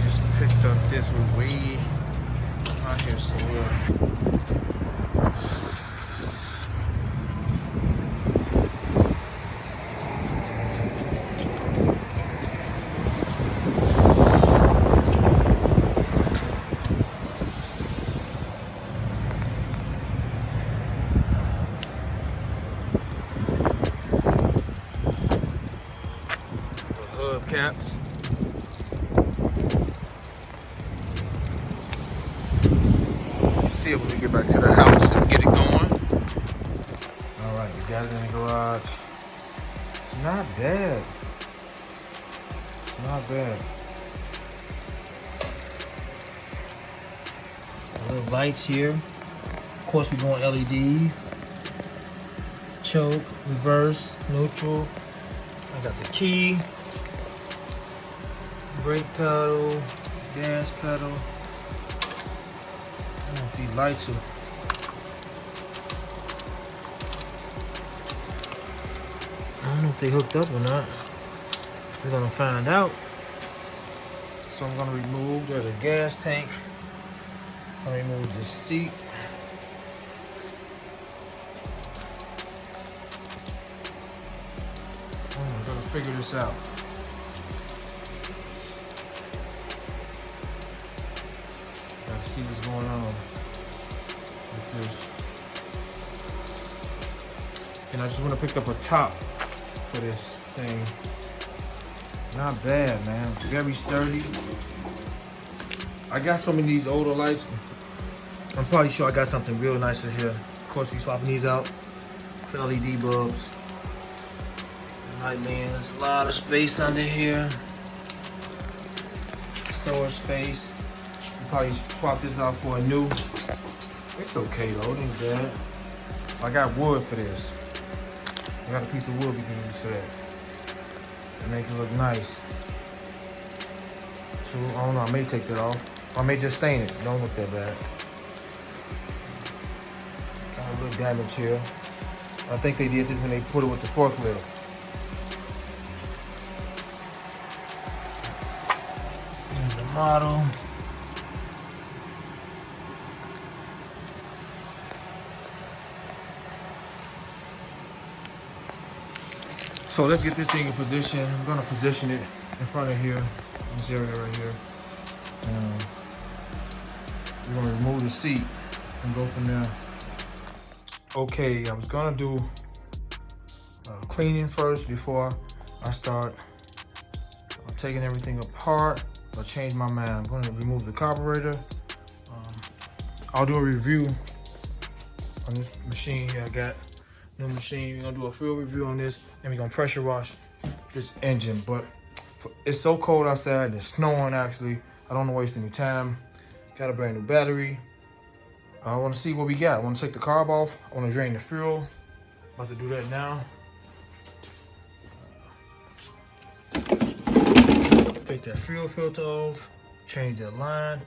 just picked up this. We're way out here somewhere. Caps. Let's see if we can get back to the house and get it going. Alright, we got it in the garage. It's not bad. It's not bad. Little lights here. Of course, we're going LEDs. Choke, reverse, neutral. I got the key. Brake pedal, gas pedal. I don't know if these lights are. I don't know if they hooked up or not. We're gonna find out. So I'm gonna remove, there's a gas tank. I'm gonna remove the seat. I'm gonna figure this out. See what's going on with this. And I just want to pick up a top for this thing. Not bad, man. Very sturdy. I got some of these older lights. I'm probably sure I got something real nice in here. Of course, we swapping these out for LED bulbs. Light lens. A lot of space under here. Storage space. Probably swap this out for a new. It's okay though, it ain't bad. I got wood for this. I got a piece of wood we can use for that. And make it look nice. So I don't know, I may take that off. I may just stain it. Don't look that bad. Got a little damage here. I think they did this when they put it with the forklift. Here's the model. So let's get this thing in position. I'm gonna position it in front of here, this area right here. We're gonna remove the seat and go from there. Okay, I was gonna do cleaning first before I start taking everything apart. I changed my mind. I'm gonna remove the carburetor. I'll do a review on this machine here I got. New machine. We're gonna do a full review on this, and we're gonna pressure wash this engine. But it's so cold outside, it's snowing actually. I don't want to waste any time. Got a brand new battery. I want to see what we got. I want to take the carb off. I want to drain the fuel. About to do that now. Take that fuel filter off. Change that line.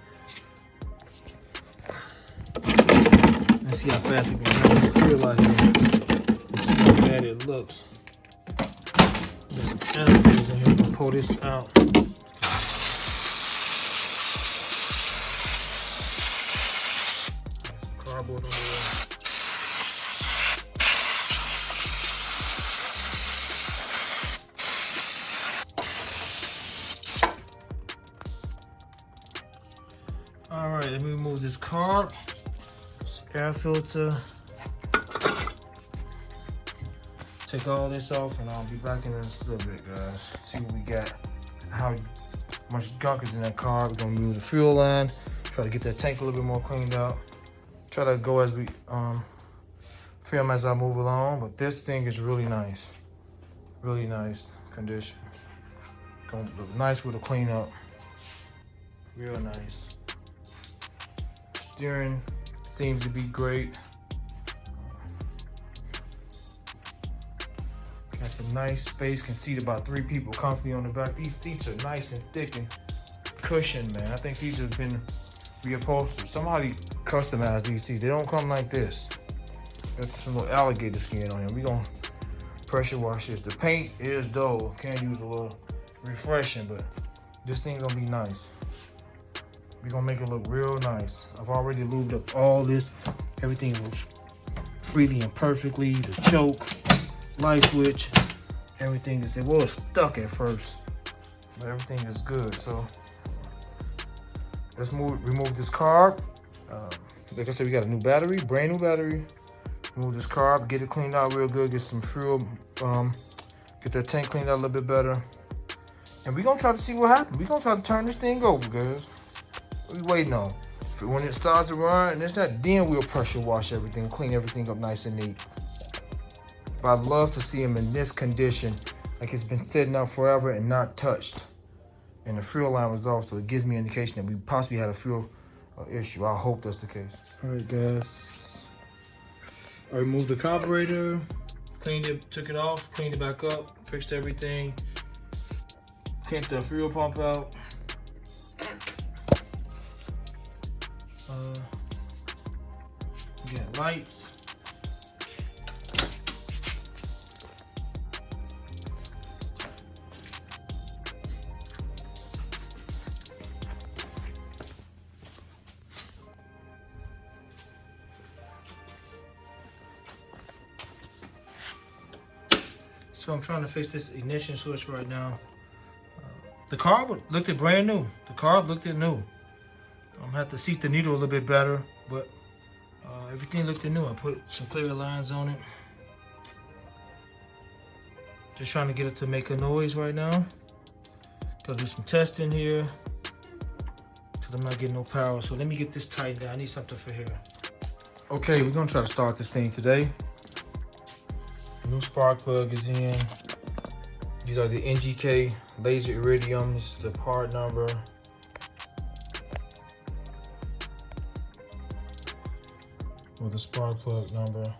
Let's see how fast we can run this fuel out here. See how bad it looks. There's some antifreeze in here. We can pull this out. There's some cardboard on there. All right, let me remove this carb. This air filter. Take all this off and I'll be back in this a little bit, guys. See what we got, how much gunk is in that car. We're gonna remove the fuel line, try to get that tank a little bit more cleaned out. Try to go as we film as I move along, but this thing is really nice condition. Gonna look nice with a clean up, real nice. Steering seems to be great. Got some nice space, can seat about 3 people comfortably on the back. These seats are nice and thick and cushioned, man. I think these have been reupholstered. Somebody customized these seats. They don't come like this. Got some little alligator skin on here. We gonna pressure wash this. The paint is dull. Can't use a little refreshing, but this thing's gonna be nice. We're gonna make it look real nice. I've already lubed up all this. Everything was freely and perfectly. The choke, light switch, everything is, it was stuck at first, but everything is good. So let's remove this carb. Like I said, we got a new battery, brand new battery. Remove this carb, get it cleaned out real good, get some fuel, get that tank cleaned out a little bit better. And we're gonna try to see what happens. We're gonna try to turn this thing over, guys. What we waiting on? When it starts to run and it's that, then we'll pressure wash everything, clean everything up nice and neat. But I'd love to see them in this condition, like it's been sitting up forever and not touched. And the fuel line was off, so it gives me an indication that we possibly had a fuel issue. I hope that's the case. All right, guys. I removed the carburetor, cleaned it, took it off, cleaned it back up, fixed everything, cleaned the fuel pump out. Got lights. So I'm trying to fix this ignition switch right now. The carb looked at brand new. The carb looked at new. I'm gonna have to seat the needle a little bit better, but everything looked new. I put some clear lines on it. Just trying to get it to make a noise right now. Gotta do some testing here, because I'm not getting no power. So let me get this tightened down. I need something for here. Okay, we're gonna try to start this thing today. New spark plug is in. These are the NGK laser iridium. This is the part number. With the spark plug number.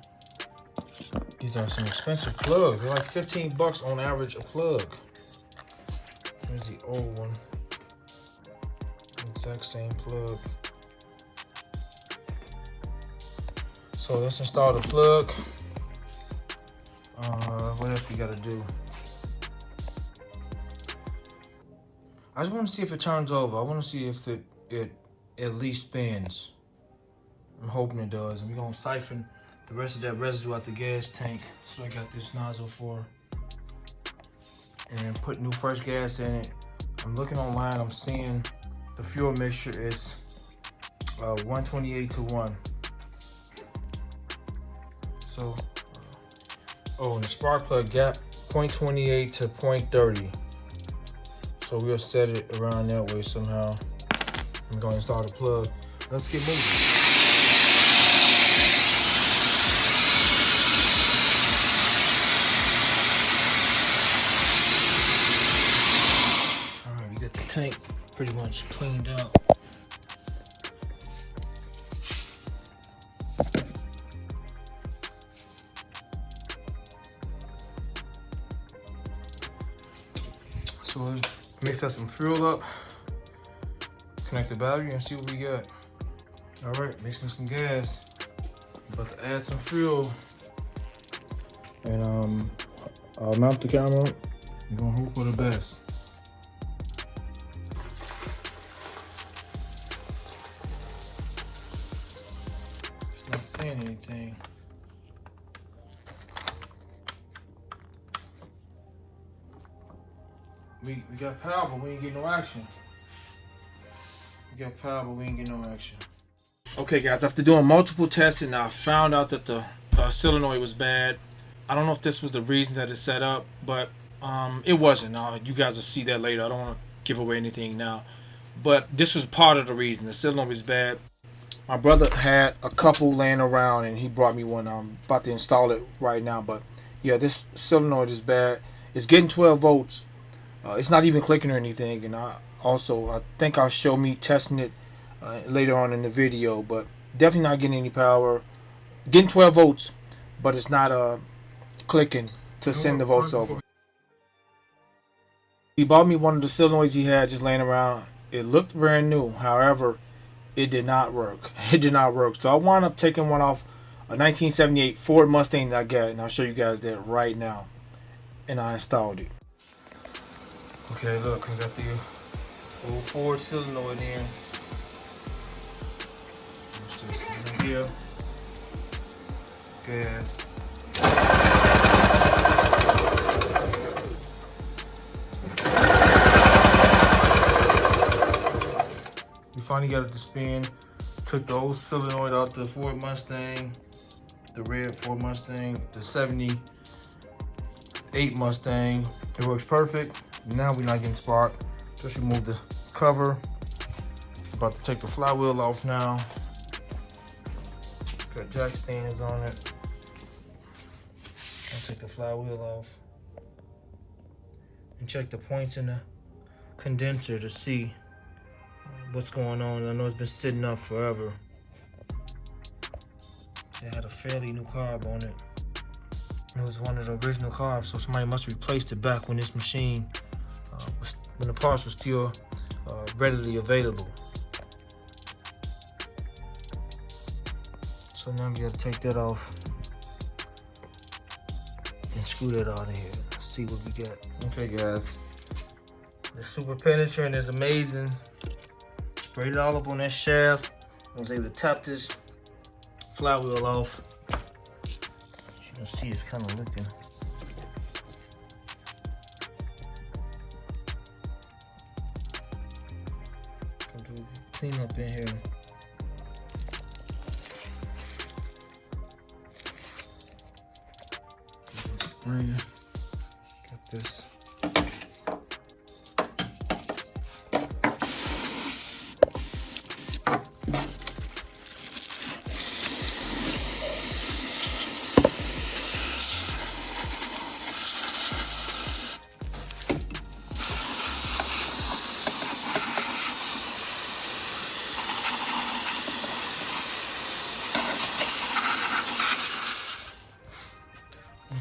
These are some expensive plugs. They're like 15 bucks on average a plug. Here's the old one. Exact same plug. So let's install the plug. What else we gotta do? I just want to see if it turns over. I want to see if it at least spins. I'm hoping it does. And we're gonna siphon the rest of that residue out the gas tank. So I got this nozzle for. And put new fresh gas in it. I'm looking online. I'm seeing the fuel mixture is 128 to 1. So. Oh, and the spark plug gap 0.28 to 0.30. So we'll set it around that way somehow. I'm going to install the plug. Let's get moving. All right, we got the tank pretty much cleaned out. So let's mix us some fuel up, connect the battery, and see what we got. All right, mixing some gas. About to add some fuel. And I'll mount the camera. I'm gonna hope for the best. It's not saying anything. We got power, but we ain't getting no action. We got power, but we ain't getting no action. Okay, guys, after doing multiple tests, I found out that the solenoid was bad. I don't know if this was the reason that it set up, but it wasn't. You guys will see that later. I don't want to give away anything now. But this was part of the reason. The solenoid was bad. My brother had a couple laying around, and he brought me one. I'm about to install it right now. But, yeah, this solenoid is bad. It's getting 12 volts. It's not even clicking or anything, and I think I'll show me testing it later on in the video, but definitely not getting any power. Getting 12 volts, but it's not clicking to send the volts over. He bought me one of the solenoids he had just laying around. It looked brand new, however, it did not work. It did not work. So I wound up taking one off a 1978 Ford Mustang that I got, and I'll show you guys that right now. And I installed it. Okay, look, I got the old Ford solenoid in. this. And here, gas. We finally got it to spin. Took the old solenoid out the Ford Mustang, the red Ford Mustang, the 78 Mustang. It works perfect. Now we're not getting spark. Just remove the cover. About to take the flywheel off now. Got jack stands on it. I'll take the flywheel off and check the points in the condenser to see what's going on. I know it's been sitting up forever. It had a fairly new carb on it. It was one of the original carbs, so somebody must have replaced it back when this machine, when the parts were still readily available. So now we gotta take that off and screw that out of here. Let's see what we got. Okay guys, the super penetrant is amazing. Sprayed it all up on that shaft. I was able to tap this flywheel off. As you can see, it's kind of looking. Gonna do a clean up in here. Spring. Got this.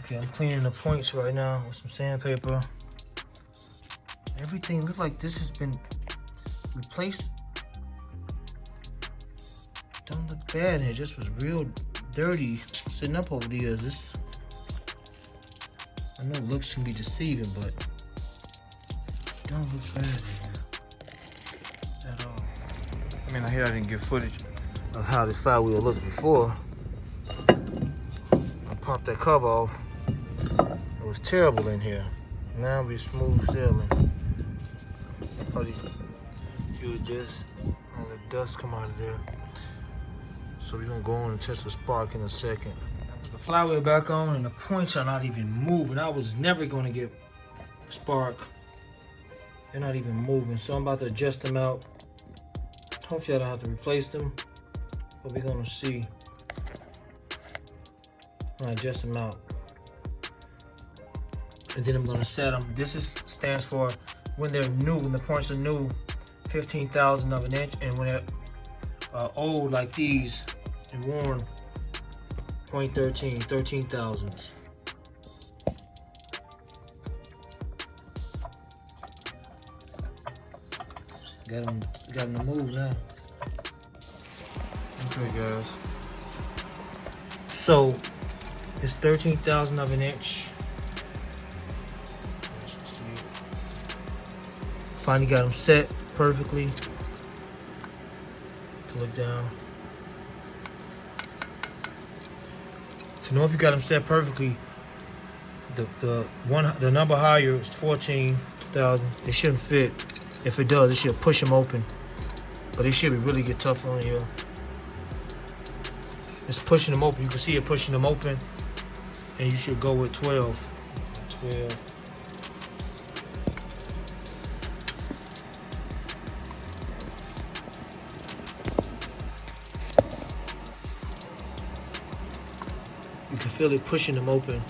Okay, I'm cleaning the points right now with some sandpaper. Everything looks like this has been replaced. Don't look bad here. It just was real dirty sitting up over the years. This, I know looks can be deceiving, but don't look bad here at all. I mean, I hear I didn't get footage of how this flywheel looked before. I popped that cover off. It was terrible in here. Now we smooth sailing. Probably use this. All the dust come out of there. So we're gonna go on and test the spark in a second. Put the flywheel back on and the points are not even moving. I was never gonna get spark. They're not even moving. So I'm about to adjust them out. Hopefully I don't have to replace them, but we're gonna see. I'm gonna adjust them out. And then I'm gonna set them. This stands for when they're new, when the points are new, 15,000 of an inch, and when they're old like these and worn, 0.13, 13 thousandths. Got them to move now. Okay, guys. So it's 13,000 of an inch. Finally got them set perfectly. Look down. To know if you got them set perfectly, the number higher is 14,000. They shouldn't fit. If it does, it should push them open. But it should really get tough on here. It's pushing them open. You can see it pushing them open. And you should go with 12. 12. You can feel it pushing them open.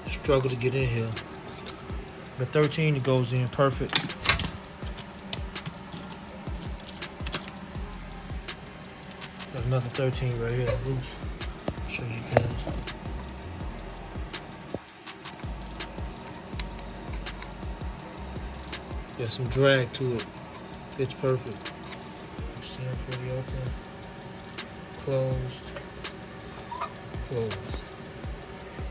Struggle to get in here. The 13, it goes in perfect. Got another 13 right here, loose. Show you guys. Got some drag to it. Fits perfect. You see them fully open. Closed. Closed.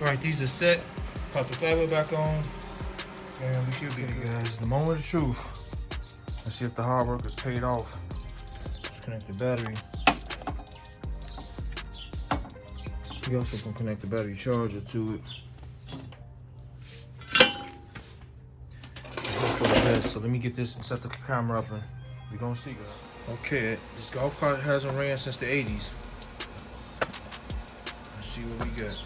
Alright, these are set. Pop the flywheel back on. And we should be good, guys. The moment of truth. Let's see if the hard work is paid off. connect the battery. You also can connect the battery charger to it. So let me get this and set the camera up and we're gonna see, guys. Okay, this golf cart hasn't ran since the 80s. Let's see what we got.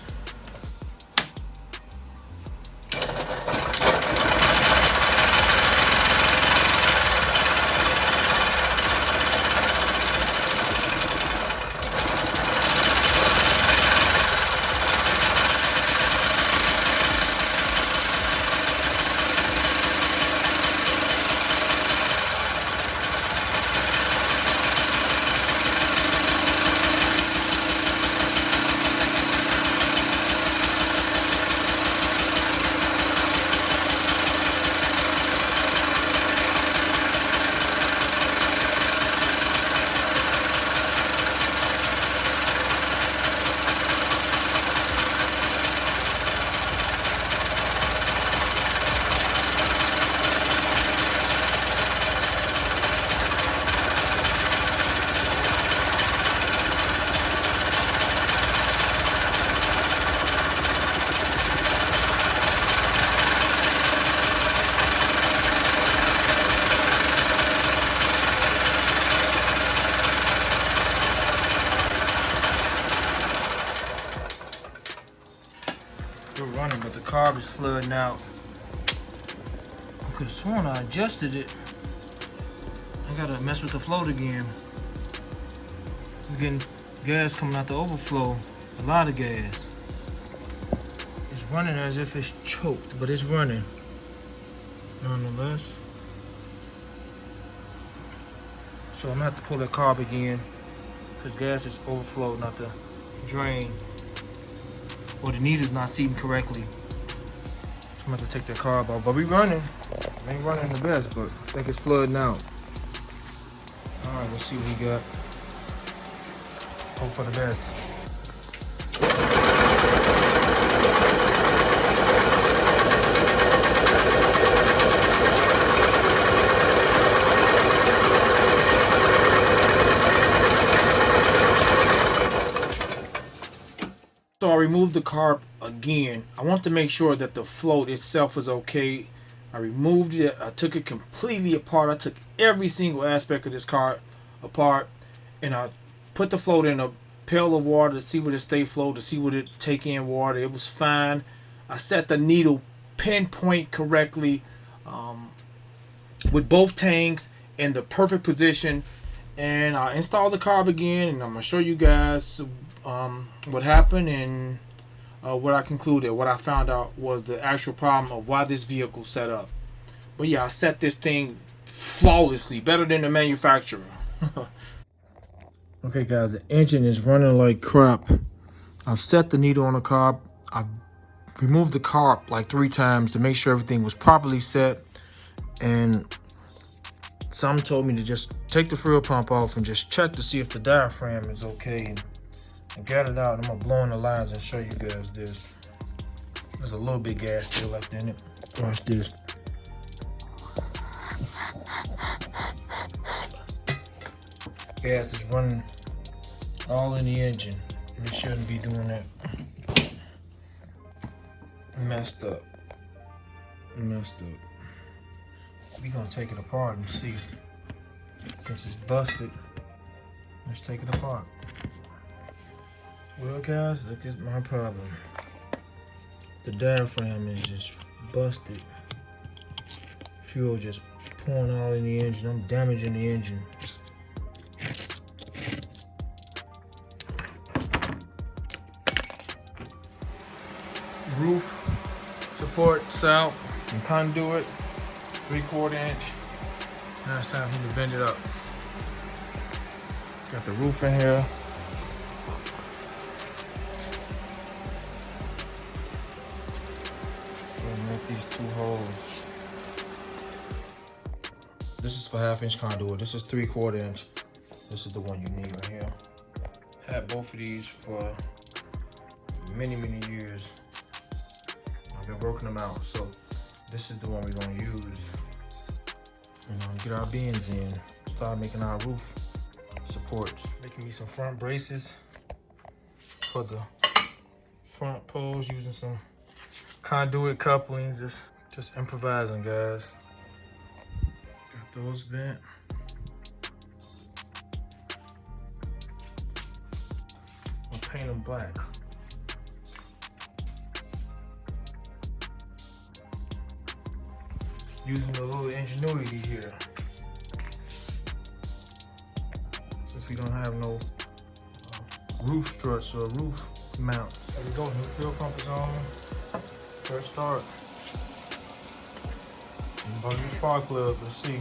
Running, but the carb is flooding out. I could have sworn I adjusted it. I gotta mess with the float again. I'm getting gas coming out the overflow. A lot of gas. It's running as if it's choked, but it's running nonetheless. So I'm gonna have to pull that carb again because gas is overflowing out the drain. Or the needle's not seating correctly. So I'm gonna have to take that carb off. But we running. I ain't running the best, but I think it's flooding out. Alright, let's see what we got. Hope for the best. So I removed the carb again. I want to make sure that the float itself is okay. I removed it. I took it completely apart. I took every single aspect of this cart apart, and I put the float in a pail of water to see would it stay float, to see would it take in water. It was fine. I set the needle pinpoint correctly with both tanks in the perfect position, and I installed the carb again, and I'm gonna show you guys what happened and what I concluded. What I found out was the actual problem of why this vehicle set up. But yeah, I set this thing flawlessly, better than the manufacturer. Okay guys, the engine is running like crap. I've set the needle on the carb. I've removed the carb like 3 times to make sure everything was properly set, and some told me to just take the fuel pump off and just check to see if the diaphragm is okay. And get it out. I'm gonna blow in the lines and show you guys this. There's a little bit of gas still left in it. Watch this. Gas is running all in the engine, and it shouldn't be doing that. Messed up. We're gonna take it apart and see. Since it's busted, let's take it apart. Well guys, look at my problem. The diaphragm is just busted. Fuel just pouring all in the engine. I'm damaging the engine. Roof supports out from conduit, 3/4 inch. Now it's time for me to bend it up. Got the roof in here. Make these 2 holes. This is for 1/2 inch conduit. This is 3/4 inch. This is the one you need right here. Had both of these for many years. I've been working them out. So this is the one we're gonna use. Get our bends in. Start making our roof supports. Making me some front braces for the front poles using some conduit couplings. Just improvising, guys. Got those bent. I'll paint them black. Using a little ingenuity here. Since we don't have no roof struts or roof mounts. There we go, new fuel pump is on. First start. About your spark plug, let's see.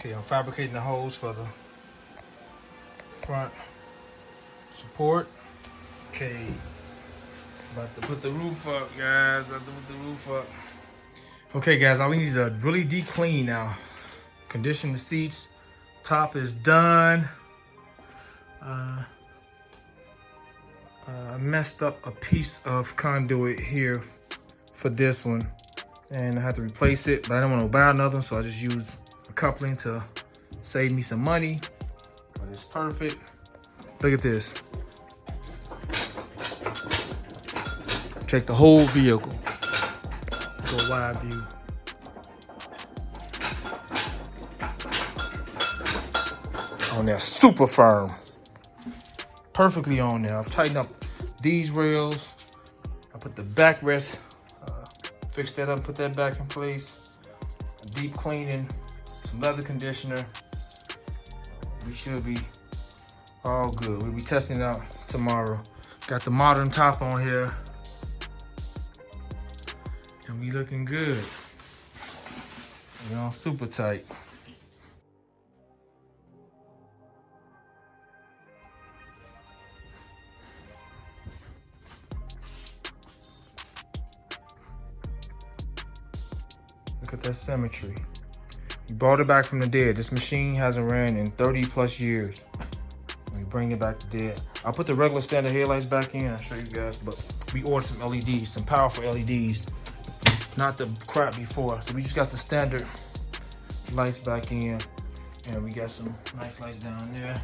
Okay, I'm fabricating the holes for the front support. Okay, about to put the roof up, guys. About to put the roof up. Okay, guys, all we need is a really deep clean now. Condition the seats. Top is done. I messed up a piece of conduit here for this one, and I had to replace it, but I didn't want to buy another one, so I just used a coupling to save me some money. But it's perfect. Look at this. Check the whole vehicle. Go wide view. On there, super firm. Perfectly on there. I've tightened up these rails. I put the backrest, fixed that up, put that back in place. Deep cleaning, some leather conditioner. We should be all good. We'll be testing it out tomorrow. Got the modern top on here. And we looking good. We're all super tight. Look at that symmetry. We brought it back from the dead. This machine hasn't ran in 30 plus years. We bring it back to dead. I'll put the regular standard headlights back in. I'll show you guys, but we ordered some LEDs, some powerful LEDs. Not the crap before. So we just got the standard lights back in. And we got some nice lights down there.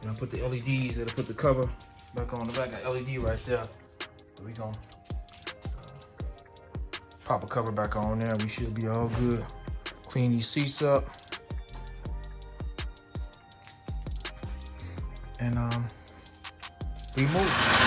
And I put the LEDs that'll put the cover back on the back. Got LED right there. So we gonna pop a cover back on there. We should be all good. Clean these seats up. And we move.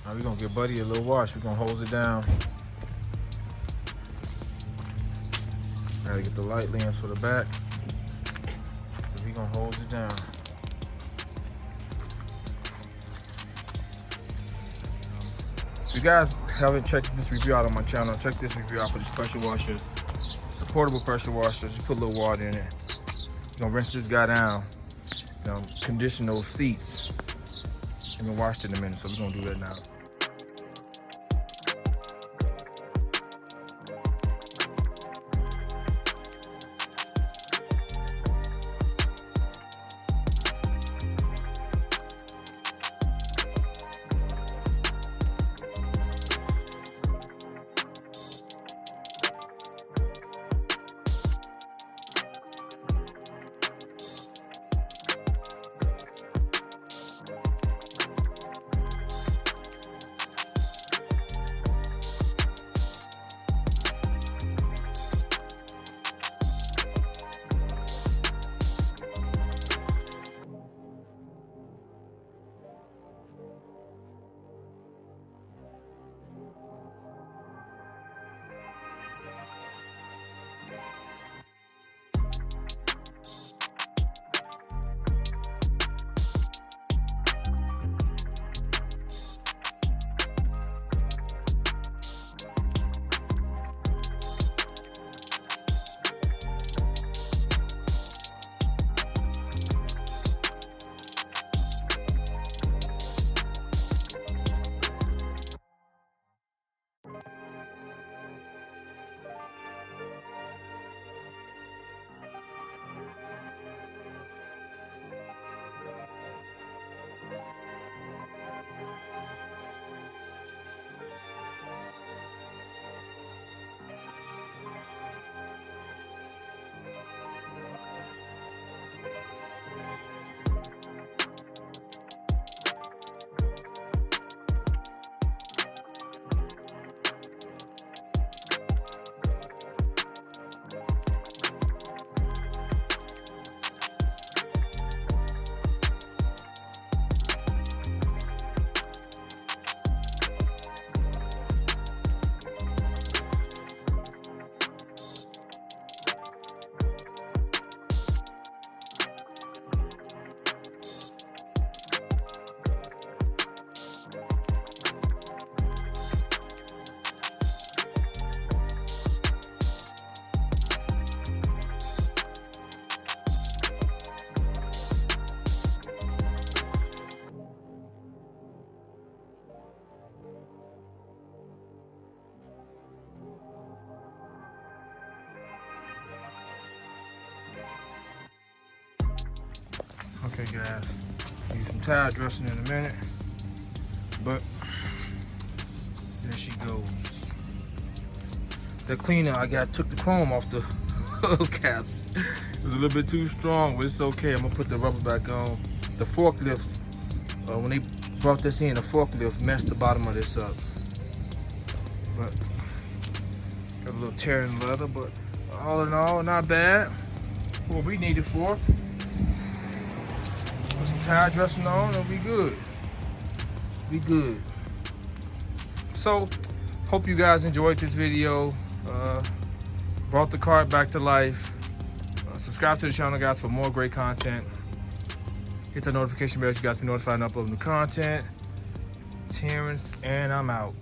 Now we're gonna give Buddy a little wash. We're gonna hose it down. Gotta get the light lens for the back. We're gonna hose it down. If you guys haven't checked this review out on my channel, check this review out for this pressure washer. It's a portable pressure washer. Just put a little water in it. You're gonna rinse this guy down. Condition those seats. I'm gonna wash it in a minute, so we're gonna do that now. Okay guys, use some towel dressing in a minute, but there she goes. The cleaner took the chrome off the caps. It was a little bit too strong, but it's okay. I'm gonna put the rubber back on. The forklift, when they brought this in, the forklift messed the bottom of this up. But got a little tear in the leather, but all in all, not bad for what we need it for. Put some tire dressing on and we good. We good. So, hope you guys enjoyed this video. Brought the cart back to life. Subscribe to the channel, guys, for more great content. Hit the notification bell so you guys be notified when I upload new content. Terrence, and I'm out.